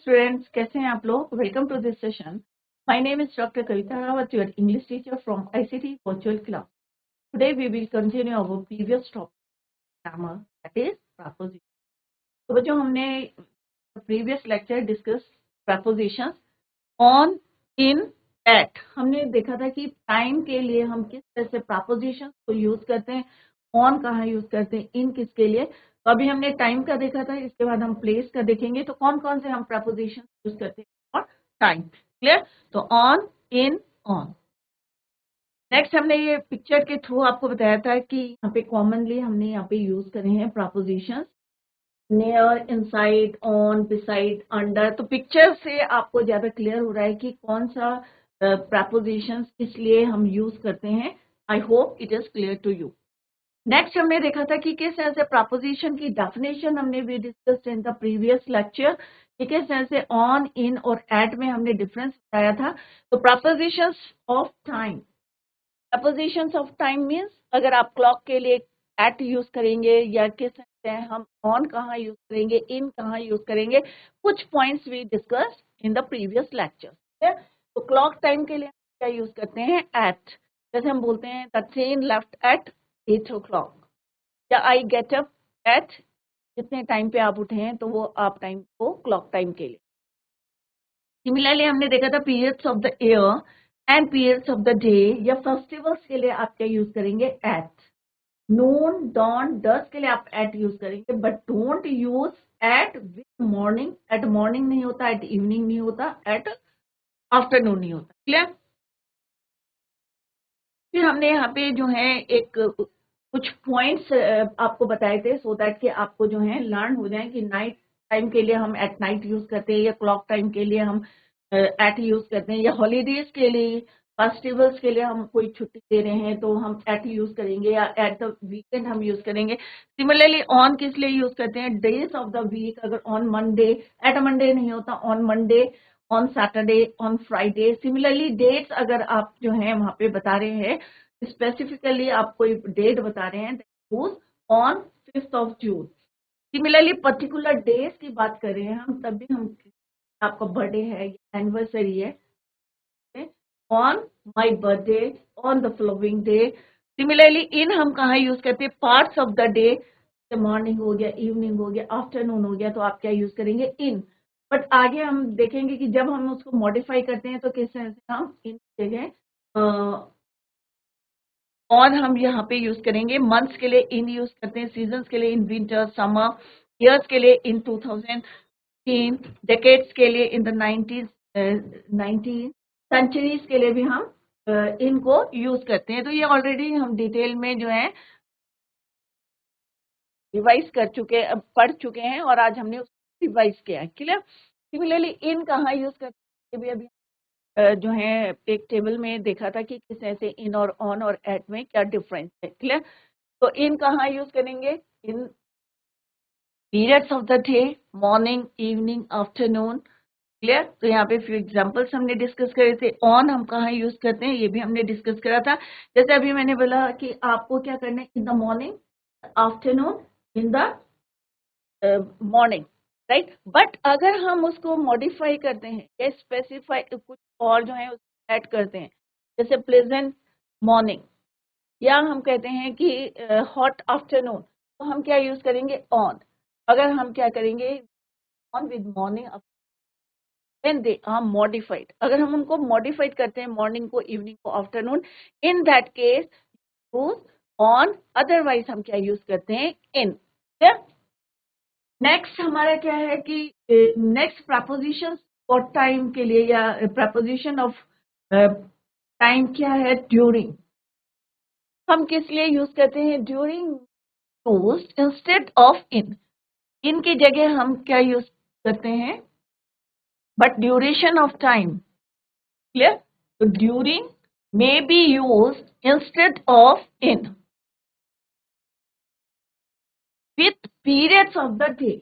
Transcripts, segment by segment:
Students, कैसे हैं आप लोग? Welcome to this session. My name is doctor Kavita Rawat, your English teacher from ICT virtual class. Today we will continue our previous topic grammar, that is preposition. तो बच्चों, हमने previous lecture discuss prepositions on, in, at. हमने देखा था कि time के लिए हम किस तरह से प्रपोजिशंस को यूज करते हैं, ऑन कहाँ यूज करते हैं, इन किसके लिए. तो अभी हमने टाइम का देखा था, इसके बाद हम प्लेस का देखेंगे. तो कौन कौन से हम प्रपोजिशन यूज करते हैं और टाइम. क्लियर? तो ऑन, इन, ऑन. नेक्स्ट हमने ये पिक्चर के थ्रू आपको बताया था कि यहाँ पे कॉमनली हमने यहाँ पे यूज करे हैं propositions near, inside, on, beside, under. तो पिक्चर से आपको ज्यादा क्लियर हो रहा है कि कौन सा प्रपोजिशंस किस लिए हम यूज करते हैं. I hope it is clear to you. Next हमने देखा था कि किस तरह से प्रपोजिशन की डेफिनेशन हमने भी discussed in the previous lecture, कि किस तरह से ऑन, इन और एट में हमने डिफरेंस बताया था. तो propositions of time, propositions of time means अगर आप क्लॉक के लिए एट यूज करेंगे या किस तरह से हम ऑन कहाँ यूज करेंगे, इन कहाँ यूज करेंगे, कुछ points we discuss in the previous lecture. तो क्लॉक टाइम के लिए हम क्या यूज करते हैं? एट. जैसे हम बोलते हैं the train left eight 8 o'clock, या आई गेट अप एट, जितने टाइम पे आप उठे हैं तो वो आप टाइम को क्लॉक टाइम के लिए. सिमिलरली हमने देखा था periods of the year and periods of the day या फेस्टिवल्स के लिए आप क्या यूज करेंगे? एट. नून, डॉन, डस्क के लिए आप एट यूज करेंगे, but don't use at with morning. At morning नहीं होता, एट इवनिंग नहीं होता, एट आफ्टरनून नहीं होता. क्लियर? फिर हमने यहाँ पे जो है एक कुछ पॉइंट्स आपको बताए थे सो दैट कि आपको जो है लर्न हो जाए कि नाइट टाइम के लिए हम एट नाइट यूज करते हैं या क्लॉक टाइम के लिए हम एट यूज करते हैं, या हॉलीडेज के लिए, फेस्टिवल्स के लिए हम कोई छुट्टी दे रहे हैं तो हम एट यूज करेंगे, या एट द वीकेंड हम यूज करेंगे. सिमिलरली ऑन किस लिए यूज करते हैं? Days of the week. अगर ऑन मंडे, एट मंडे नहीं होता, on Monday, on Saturday, on Friday. Similarly dates अगर आप जो है वहां पे बता रहे हैं, स्पेसिफिकली आप कोई डेट बता रहे हैं, on 5th of June. Similarly particular days की बात कर रहे हैं हम, तब भी हम, आपका बर्थडे है, एनिवर्सरी है, on my birthday, on the following day. Similarly in हम कहाँ यूज करते हैं? Parts of the day. Morning हो गया, इवनिंग हो गया, आफ्टरनून हो गया, तो आप क्या यूज करेंगे? इन. बट आगे हम देखेंगे कि जब हम उसको मॉडिफाई करते हैं तो किस तरह से हम इन जगह ऑन हम यहाँ पे यूज करेंगे. मंथ्स के लिए इन यूज करते हैं, सीजन्स के लिए इन विंटर, समर, ईयर्स के लिए इन 2015, डेकेड्स के लिए इन द 19 सेंचुरीज के लिए भी हम इनको यूज करते हैं. तो ये ऑलरेडी हम डिटेल में जो है रिवाइज कर चुके, पढ़ चुके हैं, और आज हमने उसको रिवाइज किया है. क्लियर? सिमिलरली इन कहाँ यूज करते हैं भी अभी जो है एक टेबल में देखा था कि किस तरह से इन और ऑन और एट में क्या डिफरेंस है. क्लियर? तो इन कहाँ यूज करेंगे? In periods of the day, morning, evening, afternoon. Clear? तो यहाँ पे फ्यू एग्जांपल्स हमने डिस्कस करे थे. ऑन हम कहाँ यूज करते हैं ये भी हमने डिस्कस करा था. जैसे अभी मैंने बोला कि आपको क्या करना है? In the morning, afternoon, in the morning, right. But अगर हम उसको मॉडिफाई करते हैं या स्पेसिफाई कुछ और जो है ऐड करते हैं, जैसे प्लेजेंट मॉर्निंग, या हम कहते हैं कि हॉट आफ्टरनून, तो हम क्या यूज करेंगे? ऑन. अगर हम क्या करेंगे? On with morning, then they are modified. अगर हम उनको मॉडिफाइड करते हैं, मॉर्निंग को, इवनिंग को, afternoon, in that case use on. Otherwise हम क्या यूज करते हैं? इन. नेक्स्ट हमारा क्या है कि नेक्स्ट प्रपोजिशन फॉर टाइम के लिए, या प्रपोजिशन ऑफ टाइम क्या है? ड्यूरिंग. हम किस लिए यूज करते हैं ड्यूरिंग? यूज्ड इंस्टेड ऑफ इन. इन की जगह हम क्या यूज करते हैं? But duration of time. Clear? तो during may be used instead of in with periods of the day,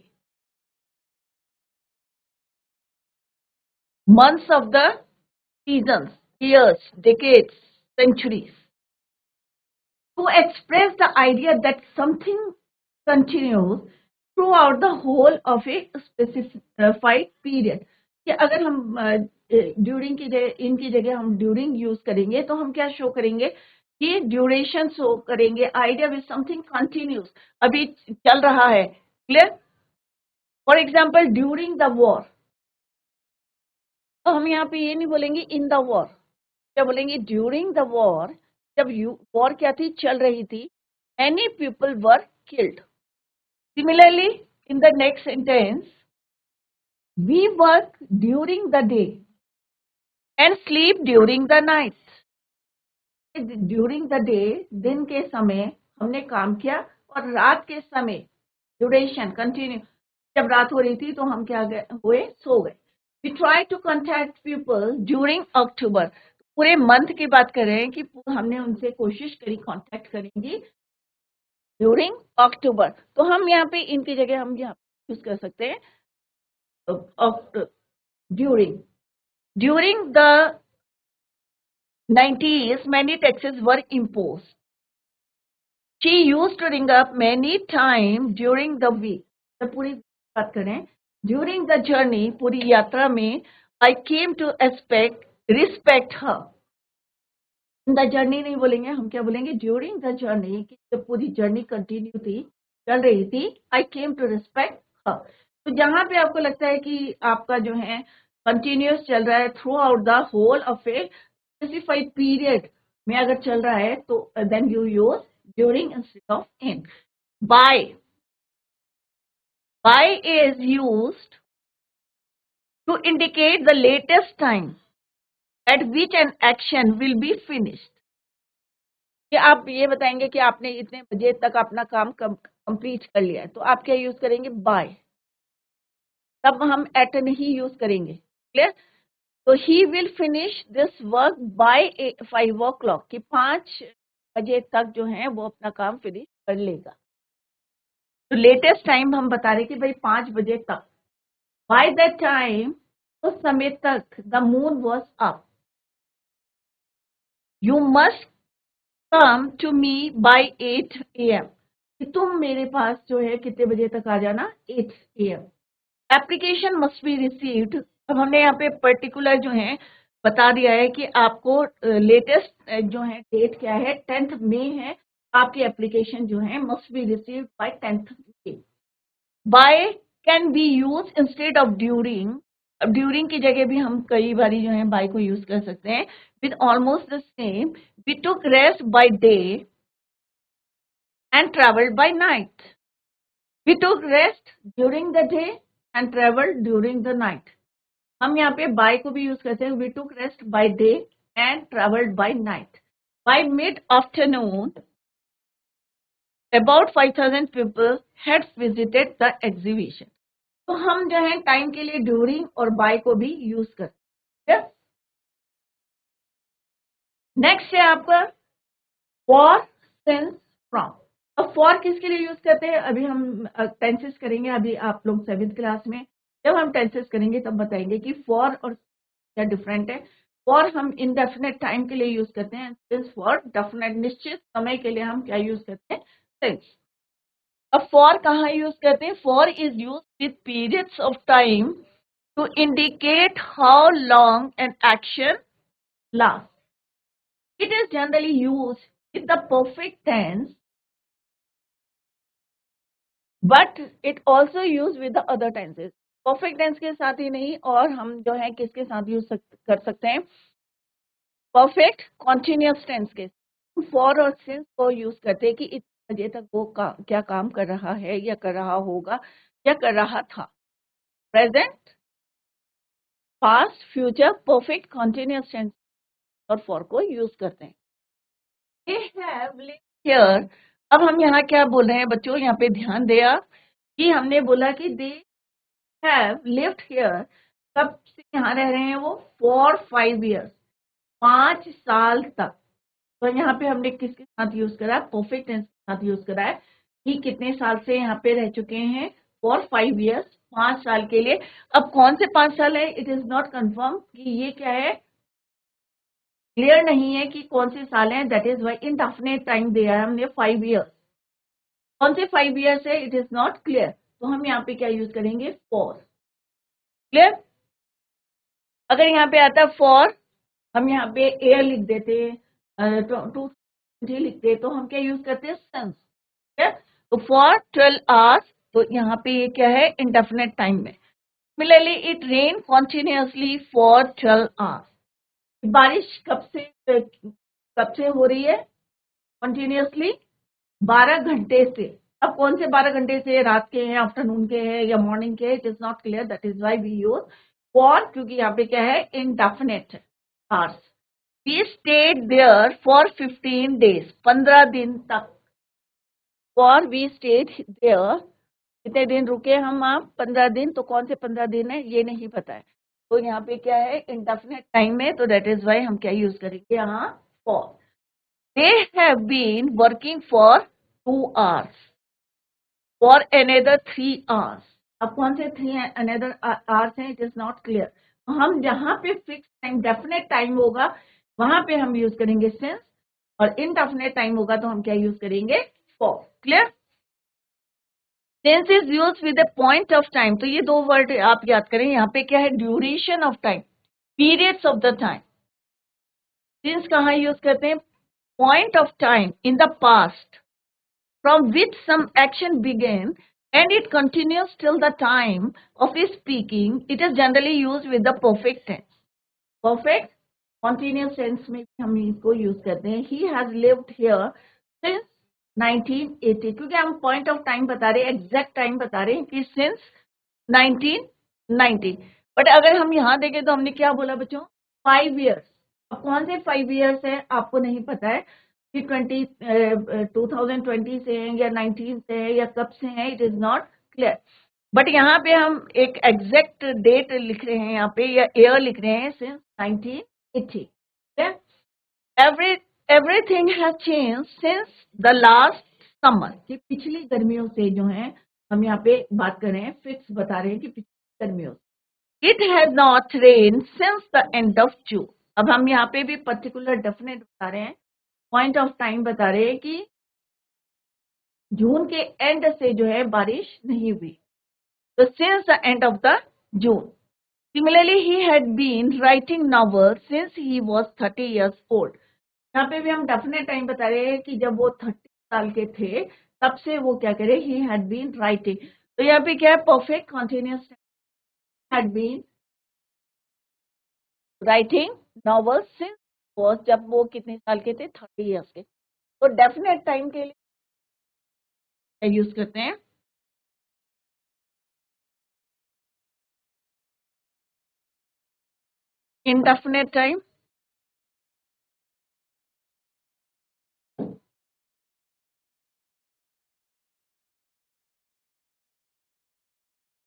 months of the seasons, years, decades, centuries, to express the idea that something continues throughout the whole of a specified period. कि अगर हम during की जगह, इनकी जगह हम during use करेंगे तो हम क्या शो करेंगे कि ड्यूरेशन शो करेंगे। आइडिया विद समथिंग कंटिन्यूस, अभी चल रहा है। Clear? For example during the war, तो हम यहाँ पे ये नहीं बोलेंगे इन द वॉर, क्या बोलेंगे? During the war. जब वॉर क्या थी? चल रही थी। Many people were killed. Similarly, in the next sentence, we work during the day and sleep during the night. During the day, दिन के समय हमने काम किया, और रात के समय ड्यूरेशन कंटिन्यू, जब रात हो रही थी तो हम क्या हुए? सो गए। We try to contact people during October. पूरे मंथ की बात कर रहे हैं कि हमने उनसे कोशिश करी कांटेक्ट करेंगे ड्यूरिंग अक्टूबर। तो हम यहाँ पे इनकी जगह हम यहाँ यूज कर सकते हैं during the 90s many taxes were imposed. She used to ring up many times during the week. तो पूरी बात करें, during the journey, पूरी यात्रा में I came to respect her. In the journey नहीं बोलेंगे, हम क्या बोलेंगे? ड्यूरिंग द जर्नी, जब पूरी जर्नी कंटिन्यू थी, चल रही थी, आई केम टू रिस्पेक्ट हर। तो जहां पे आपको लगता है कि आपका जो है कंटिन्यूस चल रहा है throughout the whole of a specified period में अगर चल रहा है तो then you use during instead of in. By is used to indicate the latest time at which an action will be finished. कि आप ये बताएंगे कि आपने इतने बजे तक अपना काम कंप्लीट कर लिया है, तो आप क्या यूज करेंगे? बाय। तब हम एट नहीं यूज करेंगे। क्लियर? तो he will finish this work by 5 o'clock, कि 5 बजे तक जो है वो अपना काम फिनिश कर लेगा। तो लेटेस्ट टाइम हम बता रहे कि भाई 5 बजे तक। बाय दैट टाइम, उस समय तक the moon was up. You must come to me by 8 AM. कि तुम मेरे पास जो है कितने बजे तक आ जाना? 8 AM. Application must be received. अब हमने यहाँ पे पर्टिकुलर जो है बता दिया है कि आपको लेटेस्ट जो है डेट क्या है? 10th मई है। आपकी एप्लीकेशन जो है must be received by 10th May. By can be use instead of during. अब ड्यूरिंग की जगह भी हम कई बारी जो है बाय को यूज कर सकते हैं with almost the same. We took rest by day and travelled by night. We took rest during the day and travelled during the night. हम यहाँ पे बाय को भी यूज करते हैं। We took rest by day and travelled by night. By mid afternoon about 5,000 people had visited the exhibition. तो हम जो है टाइम के लिए ड्यूरिंग और बाय को भी यूज करते हैं। नेक्स्ट है आपका फॉर, सिंस, फ्रॉम। अब फॉर किसके लिए यूज करते हैं? अभी हम टेंसेस करेंगे। अभी आप लोग 7th क्लास में जब हम टेंसेस करेंगे तब बताएंगे कि फॉर और क्या डिफरेंट है। फॉर हम इनडेफिनेट टाइम के लिए यूज करते हैं। सिंस फॉर डेफिनेट निश्चित समय के लिए हम क्या यूज करते हैं? सिंस। अब फॉर कहाँ यूज करते हैं? For is use with periods of time to indicate how long an action last. It is generally use with the perfect tense, but it also use with the other tenses. Perfect tense के साथ ही नहीं, और हम जो है किसके साथ use कर सकते हैं? परफेक्ट कॉन्टिन्यूस टेंस के। फॉर और सिंस को यूज करते हैं कि इतने बजे तक वो क्या काम कर रहा है या कर रहा होगा या कर रहा था। Present, past, future, perfect continuous tense और फॉर को यूज करते हैं। They have lived here। अब हम यहाँ क्या बोल रहे हैं बच्चों? यहाँ पे ध्यान दिया कि हमने बोला कि they have lived here। कब से यहाँ रह रहे हैं वो? for 5 years, 5 साल तक। तो यहाँ पे हमने किसके साथ यूज करा है? परफेक्ट टेंस के साथ यूज करा है कि कितने साल से यहाँ पे रह चुके हैं? for 5 years, 5 साल के लिए। अब कौन से 5 साल है? इट इज नॉट कंफर्म कि ये क्या है, क्लियर नहीं है कि कौन से साल हैं। That is why indefinite time दिया है हमने 5 years। कौन से 5 years है? It is not clear. तो हम यहाँ पे क्या यूज करेंगे, फॉर। क्लियर? अगर यहाँ पे आता फॉर, हम यहाँ पे एयर लिख देते, 2 लिखते, तो हम क्या यूज करते हैं, सिंस। तो फॉर 12 आवर्स, तो यहाँ पे ये क्या है, इंडेफिनेट टाइम में। Similarly it rain continuously for 12 hours. बारिश कब से हो रही है, कॉन्टिन्यूसली 12 घंटे से। अब कौन से 12 घंटे से, रात के हैं, आफ्टरनून के हैं या मॉर्निंग के, it is not clear, that is why we use for, क्योंकि यहाँ पे क्या है, indefinite hours. We stayed there for 15 days, 15 दिन तक। फॉर वी स्टेड देयर, कितने दिन रुके हम, आप 15 दिन, तो कौन से 15 दिन है ये नहीं पता है, तो यहाँ पे क्या है, इंडेफिनेट टाइम में, तो दैट इज वाई हम क्या यूज करेंगे यहाँ, for. They have been working for 2 hours, for another 3 hours। अब कौन से 3 अनदर आवर्स हैं, इट इज नॉट क्लियर। हम जहां पे फिक्स टाइम, डेफिनेट टाइम होगा, वहां पे हम यूज करेंगे सिंस, और इनडेफिनेट टाइम होगा तो हम क्या यूज करेंगे, for. Clear? Since is use with the point of time, तो ये 2 वर्ड आप याद करें, यहाँ पे क्या है, duration of time, periods of the time. Since कहाँ यूज करते हैं, point of time in the past from which some action began and it continues till the time of his speaking, it is generally used with the perfect tense. Perfect continuous tense में हम इसको use करते हैं। He has lived here since 1980, क्योंकि हम point of time बता रहे हैं, एग्जैक्ट टाइम बता रहे हैं कि since 1990। बट अगर हम यहाँ देखें तो हमने क्या बोला बच्चों, 5 years। अब कौन से 5 years है आपको नहीं पता है कि 2020 से हैं या 19 से है या कब से हैं, it is not clear. But यहाँ पे हम एक एग्जैक्ट डेट लिख रहे हैं यहाँ पे, या ईयर लिख रहे हैं, since 1980। Everything has change since the last summer, कि पिछली गर्मियों से जो है, हम यहाँ पे बात कर रहे हैं, फिक्स बता रहे हैं कि पिछली गर्मियों से। It has not rain since the end of June. अब हम यहाँ पे भी पर्टिकुलर डेफिनेट बता रहे हैं, पॉइंट ऑफ टाइम बता रहे हैं कि जून के एंड से जो है बारिश नहीं हुई, तो since the end of the June. Similarly he had been writing novel since he was 30 years old। यहाँ पे भी हम डेफिनेट टाइम बता रहे हैं कि जब वो 30 साल के थे तब से वो क्या करे, ही हैड बीन राइटिंग। तो यहाँ पे क्या है, perfect continuous, had been writing novel since was, जब वो कितने साल के थे, 30 years के। तो डेफिनेट टाइम के लिए यूज करते हैं indefinite time,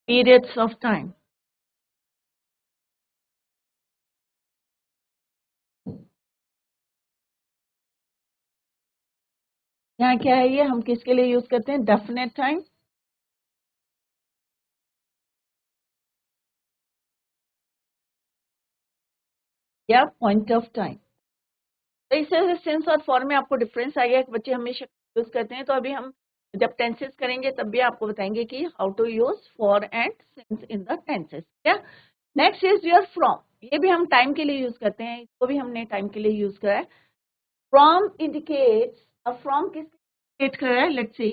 periods of time। यहाँ क्या है, ये हम किसके लिए यूज करते हैं, डेफिनेट टाइम या पॉइंट ऑफ टाइम। तो इससे सेंस और फॉर्म में आपको डिफरेंस आ गया, बच्चे हमेशा यूज करते हैं। तो अभी हम जब टेंसेस करेंगे तब भी आपको बताएंगे कि how to use for and since in the tenses. क्या नेक्स्ट इज योर फ्रॉम, ये भी हम टाइम के लिए यूज करते हैं, इसको भी हमने टाइम के लिए यूज करा है। फ्रॉम इंडिकेट्स, अब फ्रॉम किस इंडिकेट कर रहा है, let's see.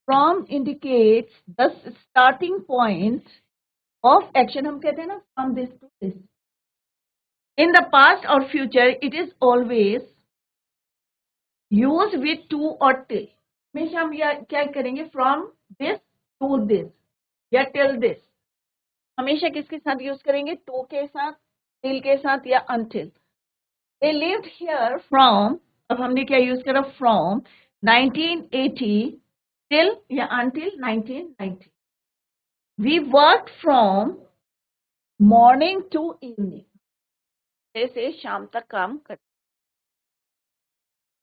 From indicates the starting point of action. हम कहते हैं ना, from this to this. In the past or future, it is always used with to or till। हमेशा हम क्या करेंगे, from this to this या till this। हमेशा किसके साथ यूज करेंगे, to के साथ, till के साथ या until। They lived here from, अब हमने क्या यूज करा, from 1980 till या until 1990। We worked from morning to evening, से शाम तक काम करते।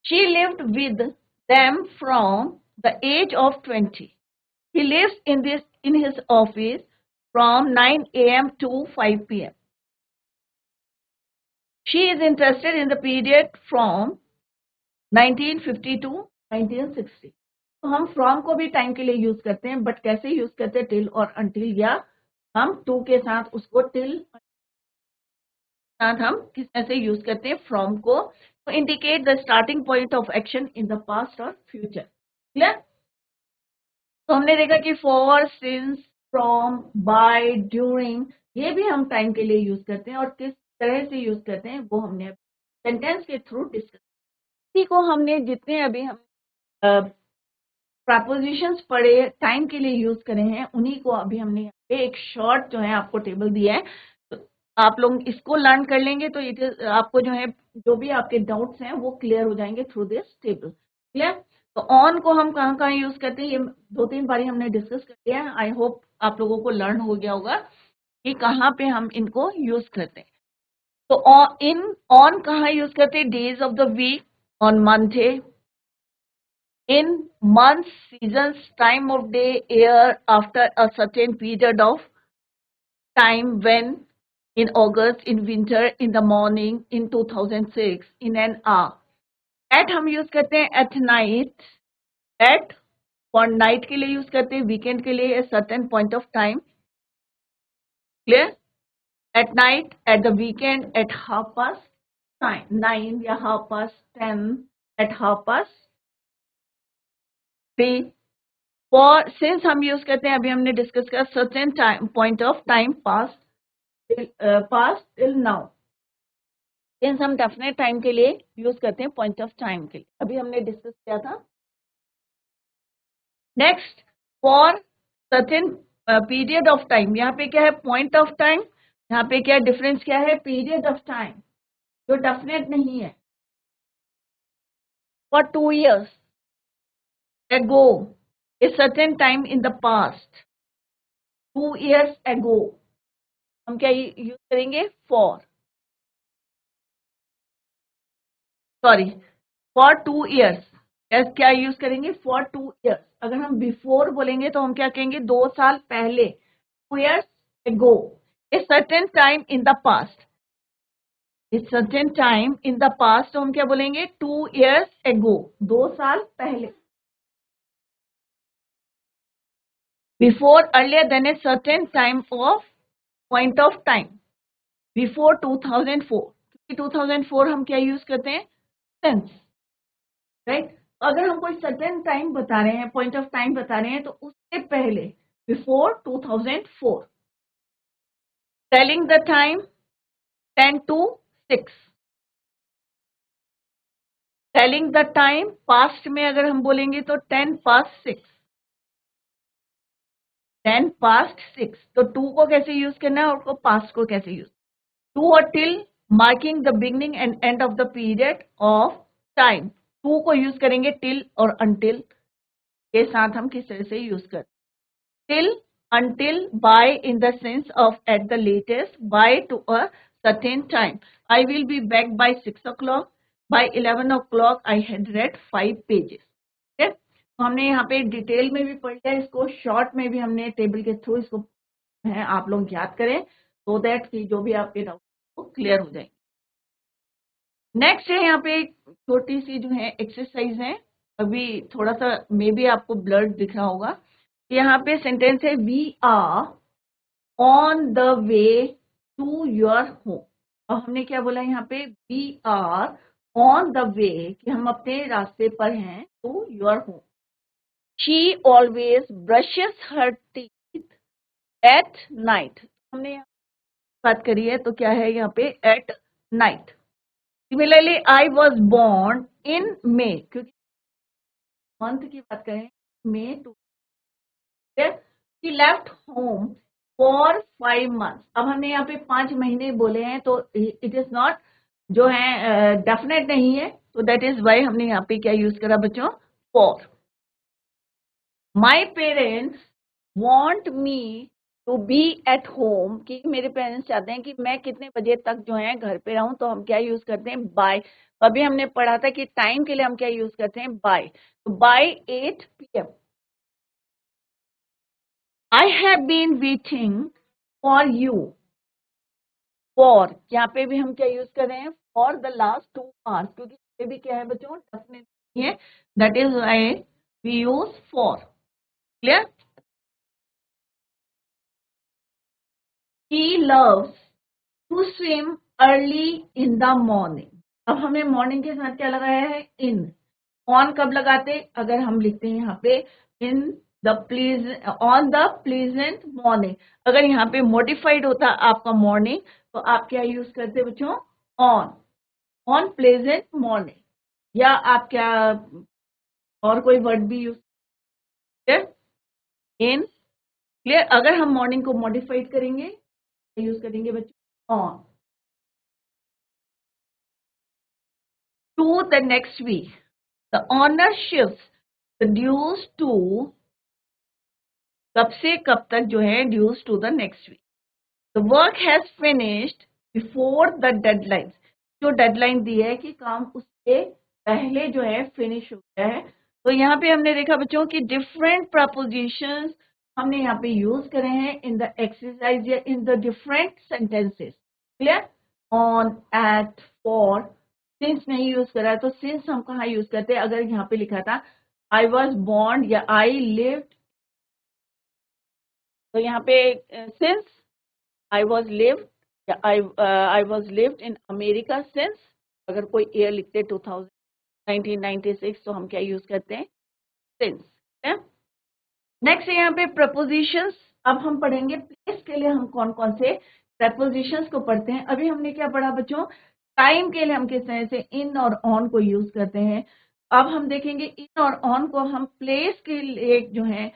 She lived with them from the age of 20। He lives in his office from 9 a.m. to 5 p.m. She is interested in the period from 1950 to 1960। तो हम from को भी time के लिए यूज करते हैं, बट कैसे यूज करते हैं, टिल और अनटिल, या हम टू के साथ उसको टिल साथ हम किस तरह से यूज करते हैं फ्रॉम को, तो indicate the starting point of action in the past और फ्यूचर। क्लियर? तो हमने देखा कि for, since, from, by, during, ये भी हम टाइम के लिए यूज करते हैं, और किस तरह से यूज करते हैं वो हमने सेंटेंस के थ्रू डिस्कस। इसी को हमने जितने अभी हम प्रपोजिशंस पढ़े टाइम के लिए यूज करे हैं, उन्हीं को अभी हमने यहाँ पे एक शॉर्ट जो है आपको टेबल दिया है, तो आप लोग इसको लर्न कर लेंगे तो इट इज आपको जो है जो भी आपके डाउट्स हैं वो क्लियर हो जाएंगे थ्रू दिस टेबल। क्लियर? तो ऑन को हम कहाँ कहाँ यूज करते हैं, ये 2-3 बारी हमने डिस्कस कर लिया है। आई होप आप लोगों को लर्न हो गया होगा कि कहाँ पे हम इनको यूज करते हैं। तो इन ऑन कहाँ यूज करते हैं, days of the week, on Monday, in months, seasons, time of day, year, after a certain period of time, when, in August, in winter, in the morning, in 2006, in an hour. At हम use करते हैं at night, at for night के लिए use करते हैं, weekend के लिए a certain point of time. Clear? At night, at the weekend, at 9:30 या 10:30, at 3:30. फॉर, सिंस हम यूज करते हैं, अभी हमने डिस्कस किया, certain time, point of time, past till now. Since हम डेफिनेट टाइम के लिए यूज करते हैं, पॉइंट ऑफ टाइम के लिए अभी हमने डिस्कस किया था। Next, for certain period of time, यहाँ पे क्या है, पॉइंट ऑफ टाइम, यहाँ पे क्या डिफरेंस क्या है, पीरियड ऑफ टाइम, जो डेफिनेट नहीं है। For 2 years ago, a certain time in the past, 2 years ago, हम क्या यूज करेंगे, फॉर, सॉरी, फॉर 2 years, क्या यूज करेंगे, फॉर 2 years। अगर हम बिफोर बोलेंगे तो हम क्या कहेंगे, 2 साल पहले, 2 years ago। A certain time in the past, A certain time in the past, तो हम क्या बोलेंगे, 2 years ago, 2 साल पहले। Before, earlier than a certain time of, point of time, before 2004, क्योंकि 2004 हम क्या यूज करते हैं, सिंस, राइट। अगर हम कोई सर्टेन टाइम बता रहे हैं, पॉइंट ऑफ टाइम बता रहे हैं, तो उससे पहले, before 2004। Telling the time, 10 to 6। Telling the time, past में अगर हम बोलेंगे तो 10 past 6, 10 past 6। तो टू को कैसे यूज करना है और पास्ट को कैसे यूज, टू और till, marking the beginning and end of the period of time. To को यूज करेंगे टिल और अनटिल के साथ, हम किस तरह से यूज करते, till, until, by in the sense of at the latest, by to a certain time. I will be back by 6 o'clock. By 11 o'clock, I had read 5 pages. ठीक है? तो हमने यहाँ पे डिटेल में भी पढ़ लिया इसको, शॉर्ट में भी हमने टेबल के थ्रू इसको है, आप लोग याद करें, सो दैट कि जो भी आपके डाउट वो क्लियर हो जाएंगे। नेक्स्ट है यहाँ पे एक छोटी सी जो है एक्सरसाइज है, अभी थोड़ा सा मे बी आपको ब्लड दिख रहा होगा। यहाँ पे सेंटेंस है, we are on the way to your home. और हमने क्या बोला यहाँ पे, we are on the way, कि हम अपने रास्ते पर हैं to your home. She always brushes her teeth at night, हमने बात करी है तो क्या है यहाँ पे, at night. Similarly, I was born in May, क्योंकि मंथ की बात करें, May two, she left home for 5 months। अब हमने यहाँ पे 5 महीने बोले हैं, तो इट इज नॉट जो है डेफिनेट नहीं है, तो दैट इज वाई हमने यहाँ पे क्या यूज करा बच्चों, for. My parents want me to be at home, कि मेरे पेरेंट्स चाहते हैं कि मैं कितने बजे तक जो है घर पे रहूं, तो हम क्या यूज करते हैं, बाय। अभी हमने पढ़ा था कि टाइम के लिए हम क्या यूज करते हैं, बाय। तो bye 8 PM, I have been waiting for you, for, यहाँ पे भी हम क्या यूज कर रहे हैं, for the last 2 hours, क्योंकि ये भी क्या है बच्चों, डेफिनेट नहीं है, that is why we use for. Clear? He loves to swim early in the morning. अब हमने मॉर्निंग के साथ क्या लगाया है? इन. ऑन कब लगाते? अगर हम लिखते हैं यहाँ पे in the please on the pleasant morning. अगर यहाँ पे मॉडिफाइड होता आपका मॉर्निंग तो आप क्या यूज करते बच्चों? On pleasant morning. या आप क्या और कोई वर्ड भी यूज इन. क्लियर? अगर हम मॉर्निंग को मॉडिफाइड करेंगे तो यूज करेंगे बच्चों on. To the next week. The owner shifts the dues to. कब से कब तक जो है? Dues to the next week. The work has finished before the deadline. जो डेडलाइन दी है कि काम उसके पहले जो है फिनिश हो गया है. तो यहाँ पे हमने देखा बच्चों की डिफरेंट प्रपोजिशंस हमने यहाँ पे यूज करे हैं इन द एक्सरसाइज या in the different sentences. Clear? On, at, for. Since नहीं यूज करा है तो सिंस हम कहाँ यूज करते हैं? अगर यहाँ पे लिखा था आई वॉज बॉर्न या आई लिव्ड, तो यहाँ पे सिंस आई वॉज लिव्ड या I was lived in America since. अगर कोई ईयर लिखते 1996 तो हम क्या यूज करते हैं? सिंस. नेक्स्ट है यहाँ पे प्रपोजिशंस. अब हम पढ़ेंगे प्लेस के लिए हम कौन कौन से प्रपोजिशंस को पढ़ते हैं. अभी हमने क्या पढ़ा बच्चों? टाइम के लिए हम किस तरह से इन और ऑन को यूज करते हैं. अब हम देखेंगे इन और ऑन को हम प्लेस के लिए जो है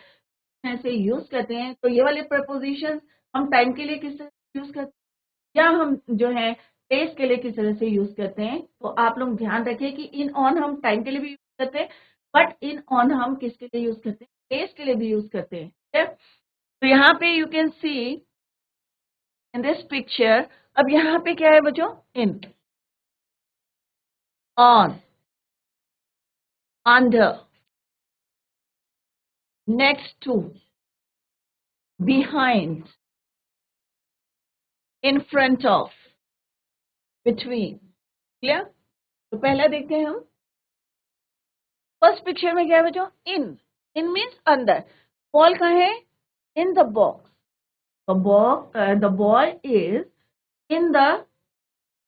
से यूज करते हैं. तो ये वाले प्रपोजिशंस हम टाइम के लिए किस तरह से यूज करते हैं या हम जो है प्लेस के लिए किस तरह से यूज करते हैं. तो आप लोग ध्यान रखिए कि इन ऑन हम टाइम के लिए भी यूज करते हैं, बट इन ऑन हम किसके लिए यूज करते हैं? प्लेस के लिए भी यूज करते हैं. तो यहाँ पे you can see in this picture. अब यहाँ पे क्या है बच्चों? In, on, under, next to, behind, in front of, between. Clear? तो पहला देखते हैं हम. फर्स्ट पिक्चर में क्या है बच्चों? इन. इन मीन्स अंदर. बॉल कहाँ है? In the box. The ball is in the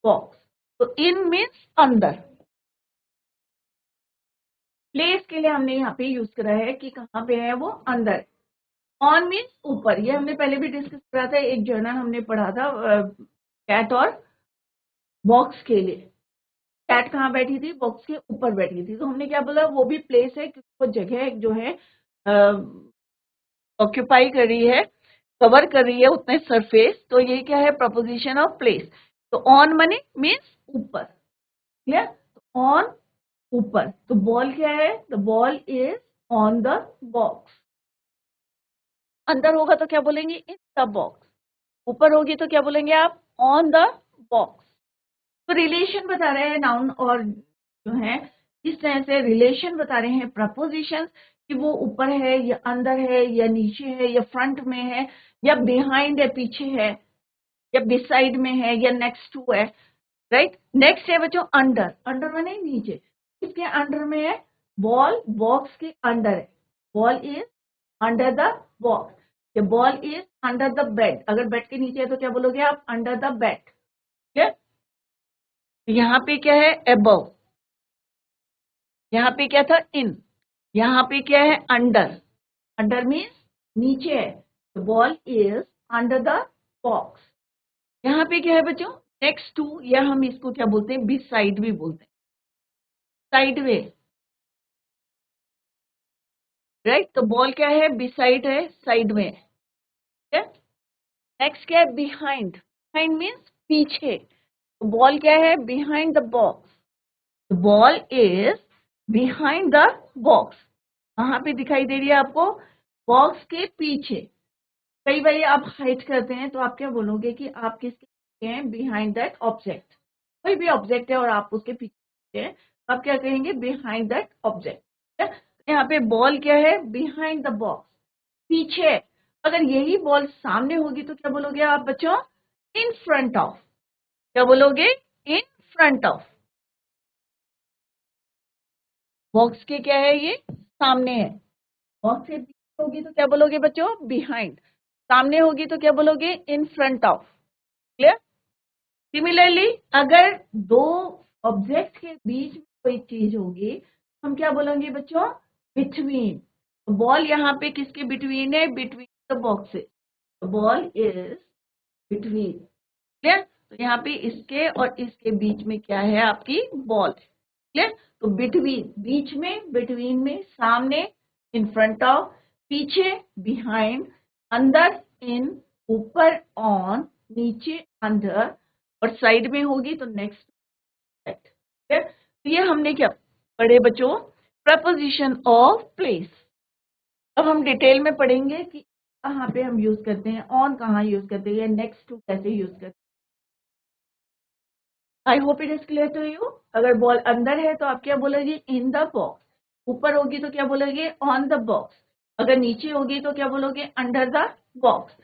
box. तो इन मीन्स अंदर. प्लेस के लिए हमने यहाँ पे यूज करा है कि कहाँ पे है वो? अंदर. ऑन मीन्स ऊपर. ये हमने पहले भी डिस्कस करा था. एक जर्नल हमने पढ़ा था कैट और बॉक्स के लिए. कैट कहाँ बैठी थी? बॉक्स के ऊपर बैठी थी. तो हमने क्या बोला? वो भी प्लेस है क्योंकि वो जगह जो है ऑक्यूपाई कर रही है, कवर कर रही है उतने सरफेस. तो ये क्या है? Preposition of place. तो ऑन मनी मीन्स ऊपर. क्लियर? तो ऑन, ऊपर. तो बॉल क्या है? The ball is on the box. अंदर होगा तो क्या बोलेंगे? In the box. ऊपर होगी तो क्या बोलेंगे आप? On the box. तो रिलेशन बता रहे हैं नाउन और जो है इस तरह से रिलेशन बता रहे हैं प्रपोजिशंस कि वो ऊपर है या अंदर है या नीचे है या फ्रंट में है या बिहाइंड है, पीछे है, या बिसाइड में है या नेक्स्ट टू है. राइट? नेक्स्ट है बच्चों अंडर. अंडर माने नीचे. इसके अंडर में है बॉल, बॉक्स के अंडर है. Ball is under the box. The ball is under the bed. अगर बेड के नीचे है तो क्या बोलोगे आप? Under the bed. ठीक. यहाँ पे क्या है? अबव. यहाँ पे क्या था? इन. यहाँ पे क्या है? अंडर. अंडर मीन्स नीचे है. The ball is under the box. यहाँ पे क्या है बच्चों? नेक्स्ट टू, या हम इसको क्या बोलते हैं? बी साइड भी बोलते हैं. Side way. राइट? तो बॉल क्या है? बी साइड है, साइड में. नेक्स्ट क्या है? बिहाइंड. बिहाइंड मीन्स पीछे. तो बॉल क्या है? Behind the box. The ball is behind the box. कहाँ पे दिखाई दे रही है आपको? बॉक्स के पीछे. कई बार आप हाइड करते हैं तो आप क्या बोलोगे कि आप किसके पीछे हैं? Behind that object. कोई भी ऑब्जेक्ट है और आप उसके पीछे हैं, आप क्या कहेंगे? Behind that object. यहाँ पे बॉल क्या है? बिहाइंड द बॉक्स, पीछे. अगर यही बॉल सामने होगी तो क्या बोलोगे आप बच्चों? इन फ्रंट ऑफ. क्या बोलोगे? इन फ्रंट ऑफ. बॉक्स के क्या है ये? सामने है, बॉक्स के पीछे होगी तो क्या बोलोगे बच्चों, बिहाइंड, सामने होगी तो क्या बोलोगे, इन फ्रंट ऑफ। क्लियर। सिमिलरली अगर दो ऑब्जेक्ट के बीच में कोई चीज होगी हम क्या बोलेंगे बच्चों, बिटवीन। बॉल यहाँ पे किसके बिटवीन है, between the boxes, ball is between. Clear. तो यहाँ पे इसके और इसके बीच में क्या है, आपकी बॉल। क्लियर। तो बिटवीन, बीच में, बिटवीन में, सामने, इन फ्रंट ऑफ, पीछे, बिहाइंड, अंदर, इन, ऊपर, ऑन, नीचे, अंडर, और साइड में होगी तो नेक्स्ट। क्लियर। तो ये हमने क्या पढ़े बच्चों, प्रपोजिशन ऑफ प्लेस। अब हम डिटेल में पढ़ेंगे कि कहाँ पे हम यूज करते हैं, ऑन कहाँ यूज करते हैं, नेक्स्ट टू कैसे यूज करते हैं। I hope it is clear to you. अगर बॉल अंदर है तो आप क्या बोलोगे, इन द बॉक्स। ऊपर होगी तो क्या बोलोगे, ऑन द बॉक्स। अगर नीचे होगी तो क्या बोलोगे, अंडर द बॉक्स।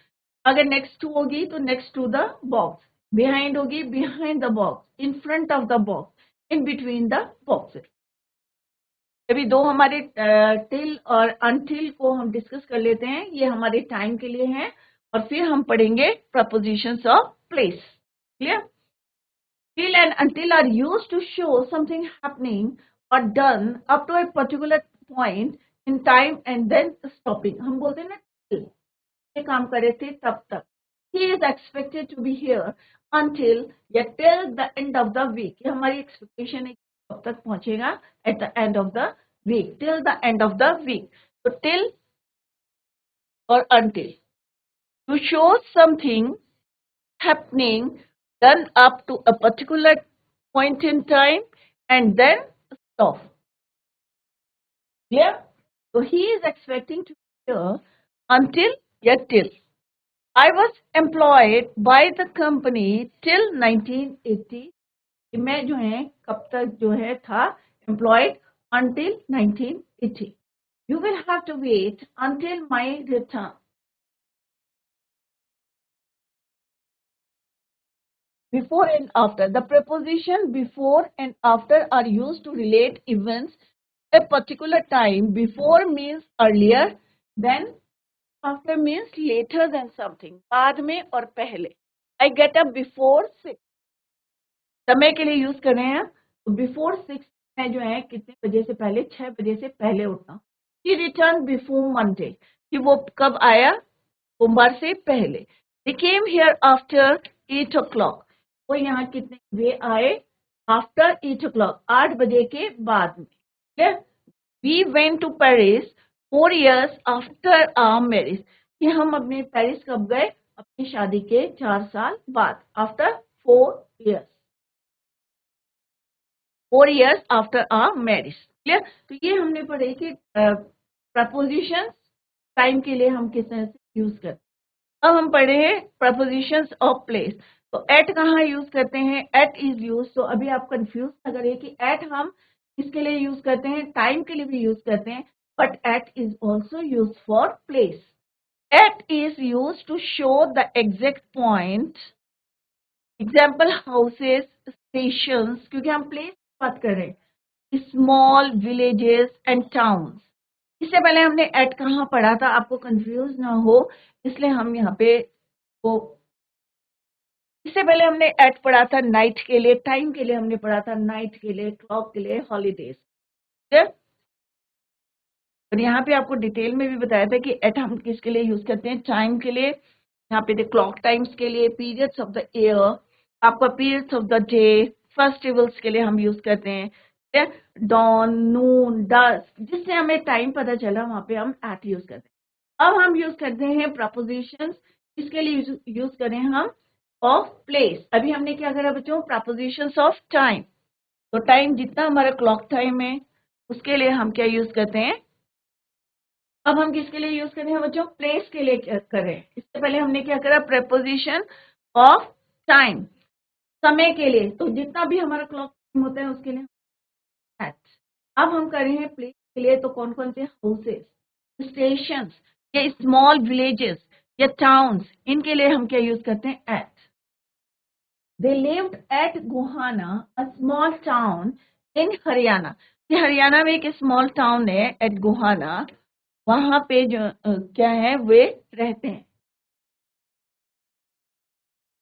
अगर नेक्स्ट टू होगी तो next to the box. Behind होगी, behind the box. In front of the box, in between the boxes. अभी दो हमारे टिल और अनटिल को हम डिस्कस कर लेते हैं, ये हमारे टाइम के लिए हैं, और फिर हम पढ़ेंगे propositions of place. Clear. Till and until are used to show something happening or done up to a particular point in time and then stopping. हम बोलते हैं ना till, ये काम कर रहे थे तब तक. He is expected to be here until या till the end of the week. ये हमारी expectation है कि कब तक पहुंचेगा, at the end of the week, till the end of the week. So till or until, to show something happening done up to a particular point in time and then stop. Clear? So he is expecting to be here until yet till. I was employed by the company till 1980. मैं जो है कब तक जो है था employed until 1980. You will have to wait until my return. Before and after. The preposition before and after are used to relate events a particular time. Before means earlier, then after means later than something. बाद में और पहले. I get up before 6. समय के लिए use कर रहे हैं तो before 6 में जो है कितने बजे से पहले, 6 बजे से पहले उठना. He returned before Monday. कि वो कब आया, सोमवार से पहले. They came here after 8 o'clock. वो यहाँ कितने बजे आए, आफ्टर 8 o'clock, 8 बजे के बाद में. We went to Paris 4 years after our marriage. कि हम अपने पेरिस कब गए, अपनी शादी के 4 साल बाद, after 4 years. 4 years after our marriage. Clear. तो ये हमने पढ़े कि प्रपोजिशन टाइम के लिए हम किस तरह से यूज करते हैं. अब हम पढ़े हैं प्रपोजिशंस ऑफ प्लेस. तो एट कहाँ यूज करते हैं, एट इज यूज. तो अभी आप कंफ्यूज ना करिए कि एट हम किसके लिए यूज करते हैं, टाइम के लिए भी यूज करते हैं, but at is also use for place. At is use to show the exact point. Example houses, stations, क्योंकि हम प्लेस की बात कर रहे हैं, स्मॉल विलेजेस एंड टाउन्स. इससे पहले हमने एट कहाँ पढ़ा था, आपको कंफ्यूज ना हो इसलिए हम यहाँ पे वो, इससे पहले हमने एट पढ़ा था नाइट के लिए, टाइम के लिए हमने पढ़ा था, नाइट के लिए, क्लॉक के लिए, हॉलीडेज. और यहाँ पे आपको डिटेल में भी बताया था कि एट हम किसके लिए यूज करते हैं, टाइम के लिए. यहाँ पे क्लॉक टाइम्स के लिए, पीरियड्स ऑफ द ईयर, आपका periods of the day, festivals के लिए हम यूज करते हैं. डॉन, नून, डस्क, जिससे हमें टाइम पता चला वहां पे हम एट यूज करते हैं. अब हम यूज करते हैं प्रपोजिशंस. इसके लिए यूज करें हम ऑफ प्लेस. अभी हमने क्या करा बच्चों, प्रपोजिशंस ऑफ टाइम. तो टाइम जितना हमारा क्लॉक टाइम है उसके लिए हम क्या यूज करते हैं. अब हम किसके लिए यूज करें बच्चों, प्लेस के लिए करें. इससे पहले हमने क्या करा, प्रपोजिशन ऑफ टाइम, समय के लिए. तो जितना भी हमारा क्लॉक टाइम होता है उसके लिए एट. अब हम कर रहे हैं प्लेस के लिए, तो कौन कौन से, हाउसेस, स्टेशंस, या स्मॉल विलेजेस या टाउन्स, इनके लिए हम क्या यूज करते हैं, eight. They lived at Gohana, a small town in Haryana. कि हरियाणा में एक स्मॉल टाउन है एट गोहाना, वहां पे जो क्या है वे रहते हैं।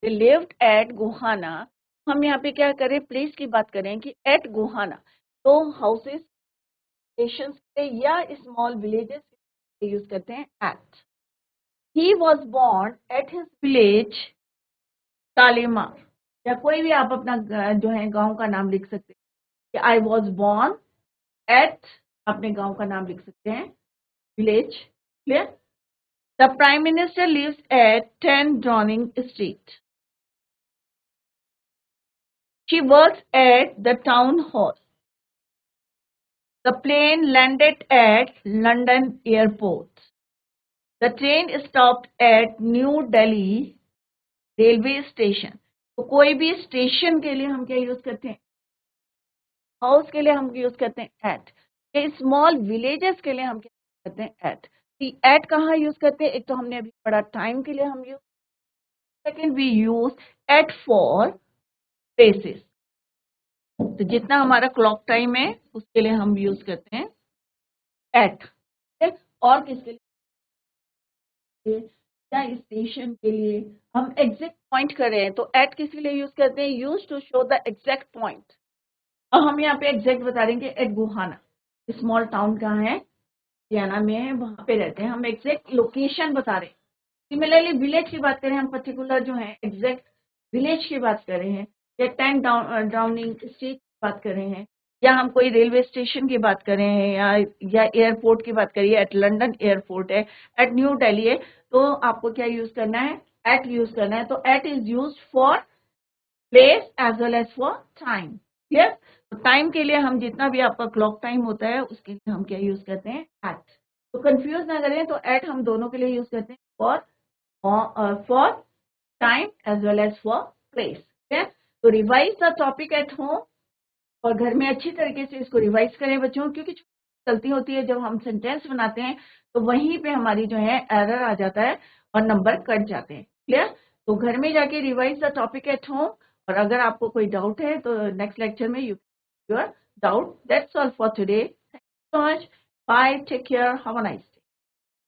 They lived at Gohana. हम यहाँ पे क्या करें, प्लेस की बात करें कि एट गोहाना, तो हाउसेस स्टेशन या स्मॉल विलेजेस यूज करते हैं at. He was born at his village Talemar, या कोई भी आप अपना जो है गांव का नाम लिख सकते हैं। आई वॉज बॉर्न एट, अपने गांव का नाम लिख सकते हैं, village. Clear? The prime minister lives at 10 drowning street. She works at the town hall. The plane landed at London airport. The train stopped at New Delhi railway station. तो कोई भी स्टेशन के लिए हम क्या यूज करते हैं, house के लिए हम यूज करते हैं एट। स्मॉल विलेजेस के लिए हम क्या करते हैं एट। एट कहाँ यूज करते हैं, एक तो हमने अभी पढ़ा टाइम के लिए हम use, second we use at for places. तो जितना हमारा क्लॉक टाइम है उसके लिए हम यूज करते हैं एट। और किसके लिए, या स्टेशन के लिए हम एग्जैक्ट पॉइंट कर रहे हैं तो एट किसके लिए यूज करते हैं, use to show the exact point. अब हम यहाँ पे एग्जैक्ट बता देंगे एट गोहाना, स्मॉल टाउन कहाँ है, हरियाणा में है, वहां पे रहते हैं, हम एग्जैक्ट लोकेशन बता रहे हैं। सिमिलरली विलेज की बात करें, हम पर्टिकुलर जो है एग्जैक्ट विलेज की बात कर रहे हैं, या 10 ड्राउनिंग स्ट्रीट की बात कर रहे हैं, या हम कोई रेलवे स्टेशन की बात कर रहे हैं, या एयरपोर्ट की बात करिए, एट लंदन एयरपोर्ट है, एट न्यू दिल्ली है, तो आपको क्या यूज करना है, एट यूज करना है। तो at is use for place as well as for time. Clear? तो टाइम के लिए हम जितना भी आपका क्लॉक टाइम होता है उसके लिए हम क्या यूज करते हैं एट। तो कंफ्यूज ना करें, तो एट हम दोनों के लिए यूज करते हैं, for time as well as for place. तो revise the topic at home, और घर में अच्छी तरीके से इसको रिवाइज करें बच्चों, क्योंकि गलती होती है जब हम सेंटेंस बनाते हैं तो वहीं पे हमारी जो है एरर आ जाता है और नंबर कट जाते हैं। क्लियर? तो घर में जाके revise the topic at home, और अगर आपको कोई डाउट है तो नेक्स्ट लेक्चर में your doubt. That's all for today. Thank you so much. Bye, take care, have a nice